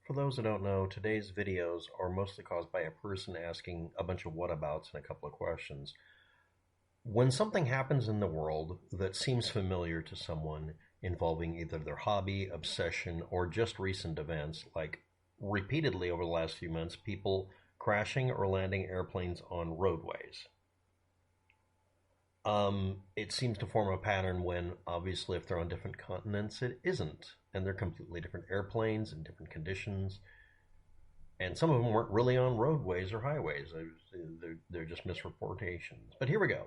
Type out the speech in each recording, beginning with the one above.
For those who don't know, today's videos are mostly caused by a person asking a bunch of whatabouts and a couple of questions. When something happens in the world that seems familiar to someone involving either their hobby, obsession, or just recent events, like repeatedly over the last few months, people crashing or landing airplanes on roadways. It seems to form a pattern when, obviously, if they're on different continents, it isn't. And they're completely different airplanes in different conditions. And some of them weren't really on roadways or highways. They're just misreportations. But here we go.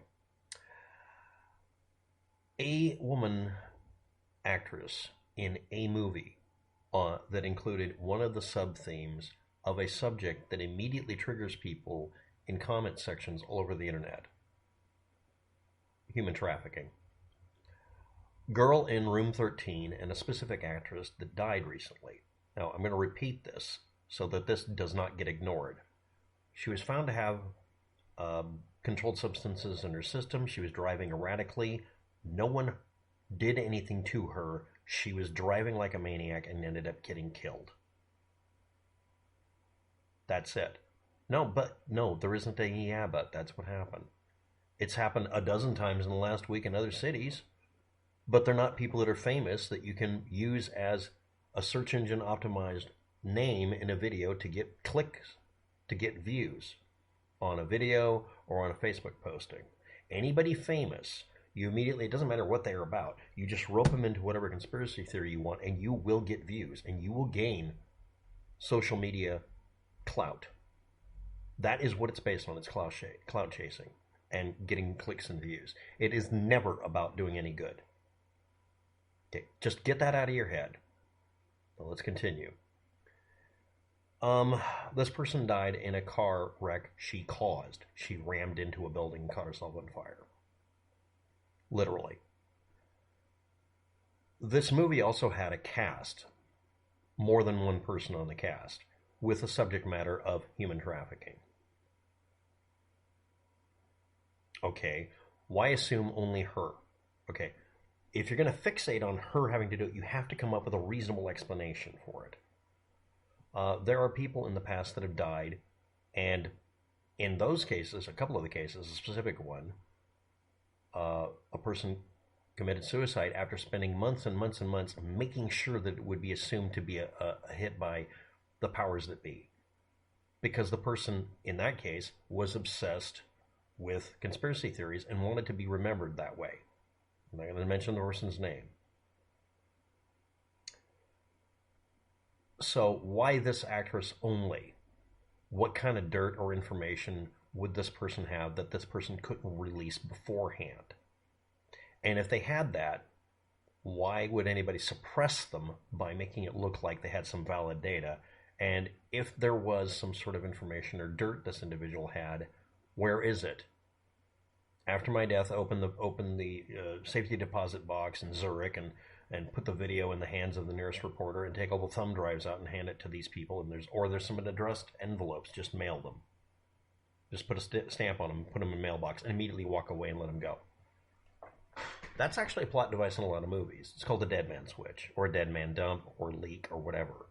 A woman actress in a movie that included one of the sub themes of a subject that immediately triggers people in comment sections all over the internet: human trafficking. Girl in Room 13 and a specific actress that died recently. Now, I'm going to repeat this so that this does not get ignored. She was found to have controlled substances in her system. She was driving erratically. No one did anything to her. She was driving like a maniac and ended up getting killed. That's it. No, there isn't a yeah, but that's what happened. It's happened a dozen times in the last week in other cities, but they're not people that are famous that you can use as a search engine optimized name in a video to get clicks, to get views on a video or on a Facebook posting. Anybody famous, you immediately, it doesn't matter what they're about, you just rope them into whatever conspiracy theory you want and you will get views and you will gain social media clout. That is what it's based on. It's clout chasing and getting clicks and views. It is never about doing any good. Okay, just get that out of your head. Well, let's continue. This person died in a car wreck she caused. She rammed into a building and caught herself on fire. Literally. This movie also had a cast, more than one person on the cast, with the subject matter of human trafficking. Okay, why assume only her? Okay, if you're going to fixate on her having to do it, you have to come up with a reasonable explanation for it. There are people in the past that have died, and in those cases, a couple of the cases, a specific one, a person committed suicide after spending months and months and months making sure that it would be assumed to be a hit by the powers that be. Because the person, in that case, was obsessed with conspiracy theories and wanted to be remembered that way. I'm not going to mention the person's name. So why this actress only? What kind of dirt or information would this person have that this person couldn't release beforehand? And if they had that, why would anybody suppress them by making it look like they had some valid data? And if there was some sort of information or dirt this individual had, where is it? After my death, open the safety deposit box in Zurich and put the video in the hands of the nearest reporter and take all the thumb drives out and hand it to these people. And there's some addressed envelopes. Just mail them. Just put a stamp on them, put them in a mailbox, and immediately walk away and let them go. That's actually a plot device in a lot of movies. It's called a dead man switch, or a dead man dump, or leak, or whatever.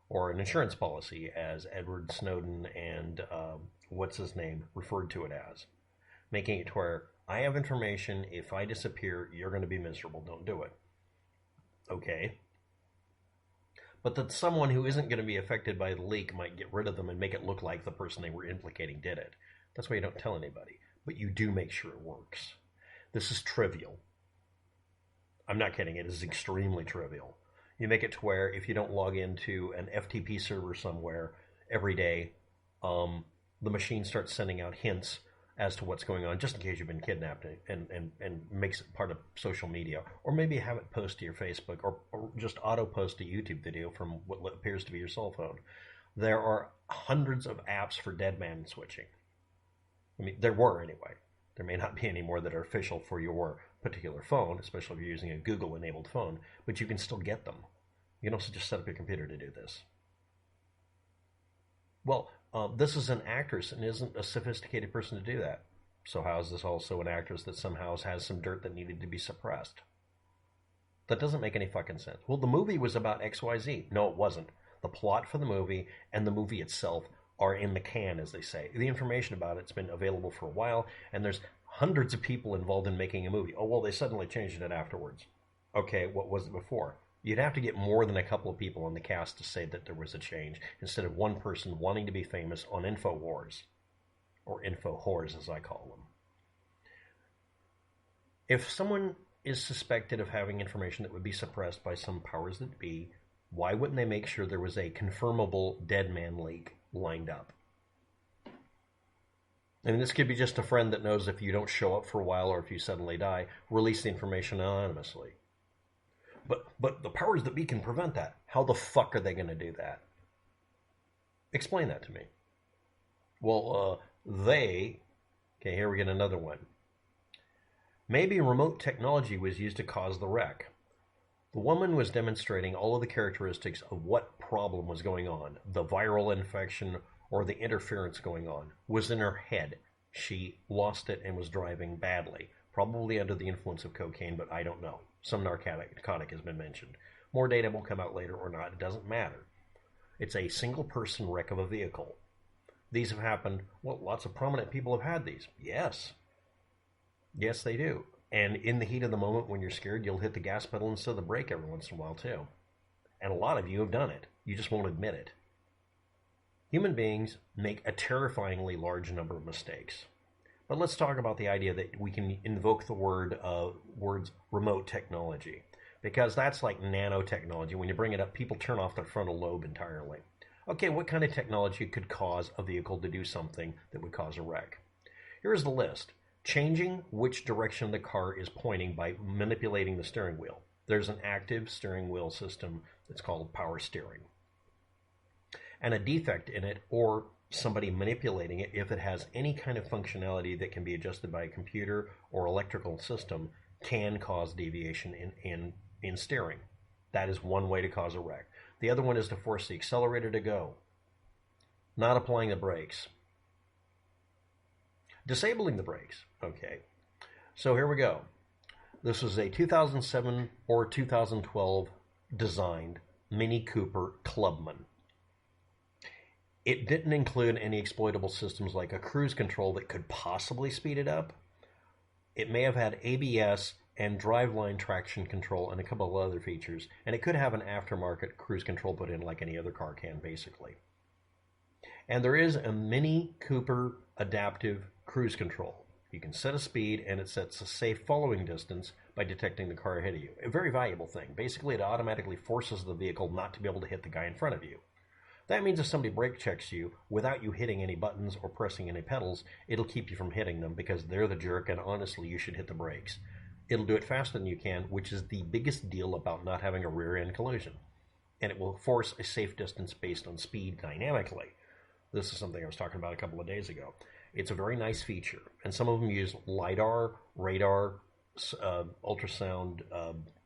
Or an insurance policy, as Edward Snowden and what's his name referred to it as. Making it to where I have information, if I disappear, you're going to be miserable, don't do it. Okay. But that someone who isn't going to be affected by the leak might get rid of them and make it look like the person they were implicating did it. That's why you don't tell anybody. But you do make sure it works. This is trivial. I'm not kidding, it is extremely trivial. You make it to where if you don't log into an FTP server somewhere every day, the machine starts sending out hints as to what's going on, just in case you've been kidnapped, and makes it part of social media. Or maybe have it post to your Facebook, or just auto-post a YouTube video from what appears to be your cell phone. There are hundreds of apps for dead man switching. I mean, there were anyway. There may not be any more that are official for your particular phone, especially if you're using a Google-enabled phone, but you can still get them. You can also just set up your computer to do this. Well, this is an actress and isn't a sophisticated person to do that. So how is this also an actress that somehow has some dirt that needed to be suppressed? That doesn't make any fucking sense. Well, the movie was about XYZ. No, it wasn't. the plot for the movie and the movie itself are in the can, as they say. The information about it's been available for a while, and there's hundreds of people involved in making a movie. Oh, well, they suddenly changed it afterwards. Okay, what was it before? You'd have to get more than a couple of people on the cast to say that there was a change, instead of one person wanting to be famous on InfoWars, or InfoWhores as I call them. If someone is suspected of having information that would be suppressed by some powers that be, why wouldn't they make sure there was a confirmable dead man leak lined up? I mean, this could be just a friend that knows if you don't show up for a while or if you suddenly die, release the information anonymously. But the powers that be can prevent that. How the fuck are they going to do that? Explain that to me. Well, okay, here we get another one. Maybe remote technology was used to cause the wreck. The woman was demonstrating all of the characteristics of what problem was going on. The viral infection or the interference going on was in her head. She lost it and was driving badly, probably under the influence of cocaine, but I don't know. Some narcotic has been mentioned. More data will come out later or not. It doesn't matter. It's a single-person wreck of a vehicle. These have happened. Well, lots of prominent people have had these. Yes. Yes, they do. And in the heat of the moment when you're scared, you'll hit the gas pedal instead of the brake every once in a while, too. And a lot of you have done it. You just won't admit it. Human beings make a terrifyingly large number of mistakes. But let's talk about the idea that we can invoke the words remote technology, because that's like nanotechnology. When you bring it up, people turn off their frontal lobe entirely. Okay, what kind of technology could cause a vehicle to do something that would cause a wreck? Here's the list. Changing which direction the car is pointing by manipulating the steering wheel. There's an active steering wheel system that's called power steering. And a defect in it, or somebody manipulating it, if it has any kind of functionality that can be adjusted by a computer or electrical system, can cause deviation in steering. That is one way to cause a wreck. The other one is to force the accelerator to go. Not applying the brakes. Disabling the brakes. Okay. So here we go. This was a 2007 or 2012 designed Mini Cooper Clubman. It didn't include any exploitable systems like a cruise control that could possibly speed it up. It may have had ABS and driveline traction control and a couple of other features, and it could have an aftermarket cruise control put in like any other car can, basically. And there is a Mini Cooper adaptive cruise control. You can set a speed, and it sets a safe following distance by detecting the car ahead of you. A very valuable thing. Basically, it automatically forces the vehicle not to be able to hit the guy in front of you. That means if somebody brake checks you without you hitting any buttons or pressing any pedals, it'll keep you from hitting them because they're the jerk, and honestly, you should hit the brakes. It'll do it faster than you can, which is the biggest deal about not having a rear-end collision. And it will force a safe distance based on speed dynamically. This is something I was talking about a couple of days ago. It's a very nice feature, and some of them use LiDAR, radar, ultrasound,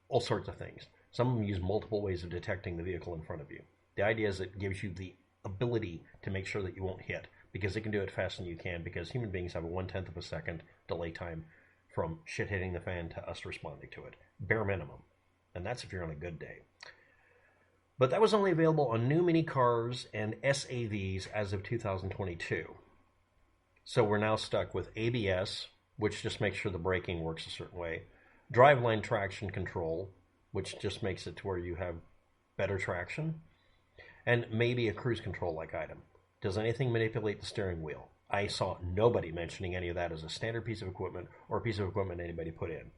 all sorts of things. Some of them use multiple ways of detecting the vehicle in front of you. The idea is it gives you the ability to make sure that you won't hit, because it can do it faster than you can, because human beings have a 1/10 of a second delay time from shit hitting the fan to us responding to it. Bare minimum. And that's if you're on a good day. But that was only available on new mini cars and SAVs as of 2022. So we're now stuck with ABS, which just makes sure the braking works a certain way, driveline traction control, which just makes it to where you have better traction, and maybe a cruise control-like item. Does anything manipulate the steering wheel? I saw nobody mentioning any of that as a standard piece of equipment or a piece of equipment anybody put in.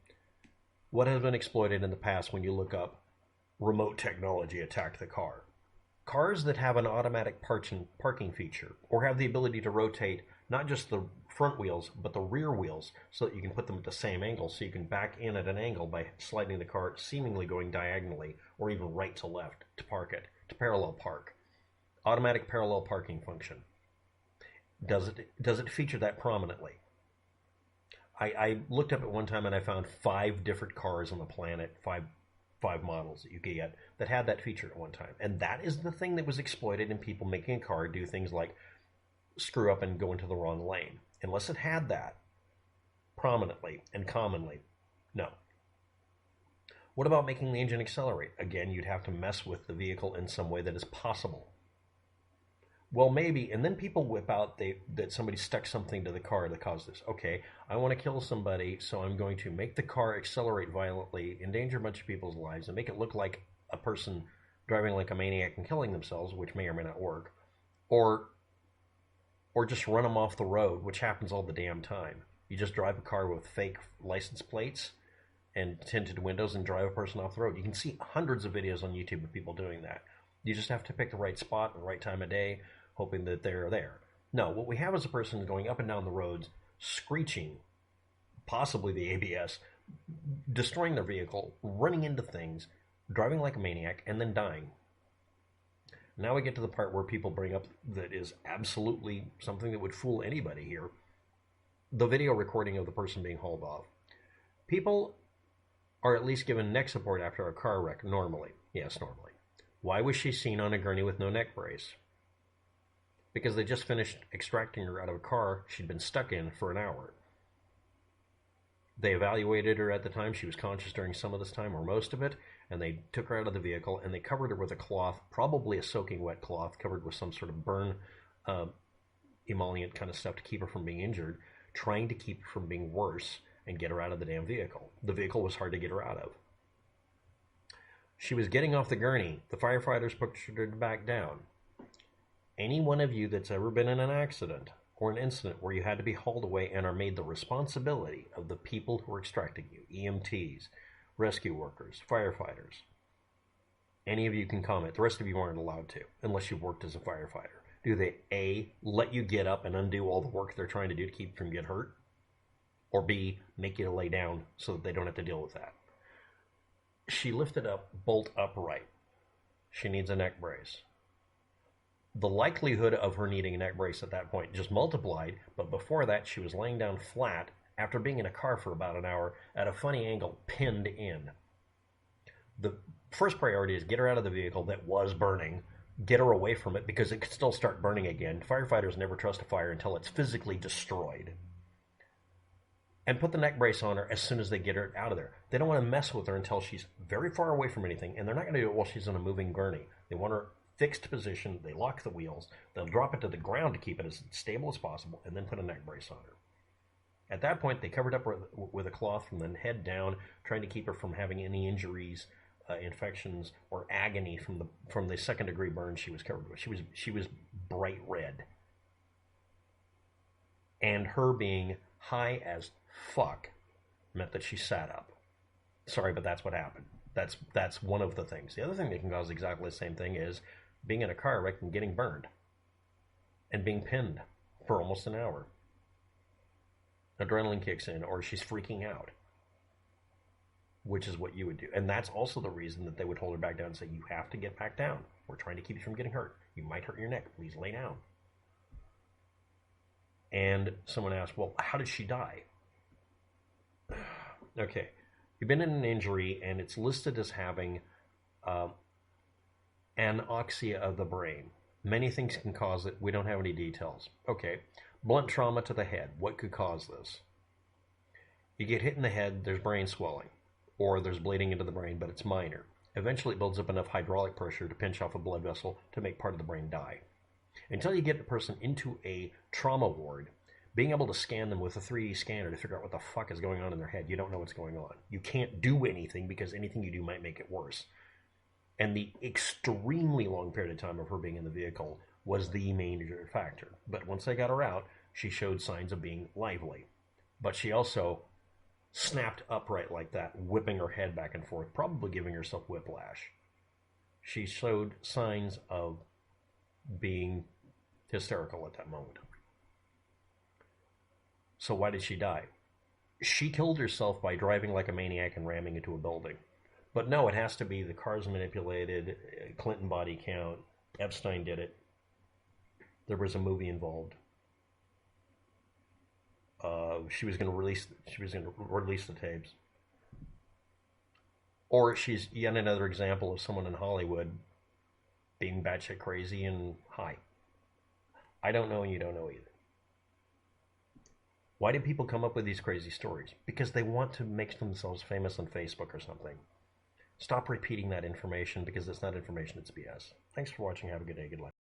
What has been exploited in the past when you look up remote technology attacked the car? Cars that have an automatic parking feature or have the ability to rotate not just the front wheels but the rear wheels so that you can put them at the same angle, so you can back in at an angle by sliding the car seemingly going diagonally or even right to left to park it, to parallel park. Automatic parallel parking function. Does it feature that prominently? I looked up at one time and I found 5 different cars on the planet, five models that you could get that had that feature at one time. And that is the thing that was exploited in people making a car do things like screw up and go into the wrong lane. Unless it had that prominently and commonly, no. What about making the engine accelerate? Again, you'd have to mess with the vehicle in some way that is possible. Well, maybe, and then people whip out that somebody stuck something to the car that caused this. Okay, I want to kill somebody, so I'm going to make the car accelerate violently, endanger a bunch of people's lives, and make it look like a person driving like a maniac and killing themselves, which may or may not work, or just run them off the road, which happens all the damn time. You just drive a car with fake license plates and tinted windows and drive a person off the road. You can see hundreds of videos on YouTube of people doing that. You just have to pick the right spot and the right time of day, hoping that they're there. No, what we have is a person going up and down the roads, screeching, possibly the ABS, destroying their vehicle, running into things, driving like a maniac, and then dying. Now we get to the part where people bring up that is absolutely something that would fool anybody here. The video recording of the person being hauled off. People are at least given neck support after a car wreck, normally. Yes, normally. Why was she seen on a gurney with no neck brace? Because they just finished extracting her out of a car she'd been stuck in for an hour. They evaluated her at the time. She was conscious during some of this time, or most of it, and they took her out of the vehicle, and they covered her with a cloth, probably a soaking wet cloth, covered with some sort of burn emollient kind of stuff to keep her from being injured, trying to keep her from being worse and get her out of the damn vehicle. The vehicle was hard to get her out of. She was getting off the gurney. The firefighters pushed her back down. Any one of you that's ever been in an accident or an incident where you had to be hauled away and are made the responsibility of the people who are extracting you, EMTs, rescue workers, firefighters, any of you can comment. The rest of you aren't allowed to, unless you've worked as a firefighter. Do they, A, let you get up and undo all the work they're trying to do to keep you from getting hurt? Or B, make you lay down so that they don't have to deal with that? She lifted up bolt upright. She needs a neck brace. The likelihood of her needing a neck brace at that point just multiplied, but before that she was laying down flat after being in a car for about an hour at a funny angle, pinned in. The first priority is get her out of the vehicle that was burning, get her away from it because it could still start burning again. Firefighters never trust a fire until it's physically destroyed. And put the neck brace on her as soon as they get her out of there. They don't want to mess with her until she's very far away from anything, and they're not going to do it while she's in a moving gurney. They want her fixed position. They lock the wheels. They'll drop it to the ground to keep it as stable as possible, and then put a neck brace on her. At that point, they covered up with a cloth from the head down, trying to keep her from having any injuries, infections, or agony from the second-degree burn she was covered with. She was bright red. And her being high as fuck meant that she sat up. Sorry, but that's what happened. That's one of the things. The other thing that can cause exactly the same thing is being in a car wreck and getting burned and being pinned for almost an hour. Adrenaline kicks in, or she's freaking out, which is what you would do. And that's also the reason that they would hold her back down and say, you have to get back down. We're trying to keep you from getting hurt. You might hurt your neck. Please lay down. And someone asked, well, how did she die? Okay. You've been in an injury, and it's listed as having anoxia of the brain. Many things can cause it. We don't have any details. Okay. Blunt trauma to the head. What could cause this? You get hit in the head, there's brain swelling, or there's bleeding into the brain, but it's minor. Eventually it builds up enough hydraulic pressure to pinch off a blood vessel to make part of the brain die. Until you get the person into a trauma ward, being able to scan them with a 3D scanner to figure out what the fuck is going on in their head, you don't know what's going on. You can't do anything because anything you do might make it worse. And the extremely long period of time of her being in the vehicle was the major factor. But once they got her out, she showed signs of being lively. But she also snapped upright like that, whipping her head back and forth, probably giving herself whiplash. She showed signs of being hysterical at that moment. So why did she die? She killed herself by driving like a maniac and ramming into a building. But no, it has to be the car's manipulated, Clinton body count, Epstein did it. There was a movie involved. She was going to release the tapes. Or she's yet another example of someone in Hollywood being batshit crazy and high. I don't know, and you don't know either. Why do people come up with these crazy stories? Because they want to make themselves famous on Facebook or something. Stop repeating that information because it's not information, it's BS. Thanks for watching. Have a good day. Good luck.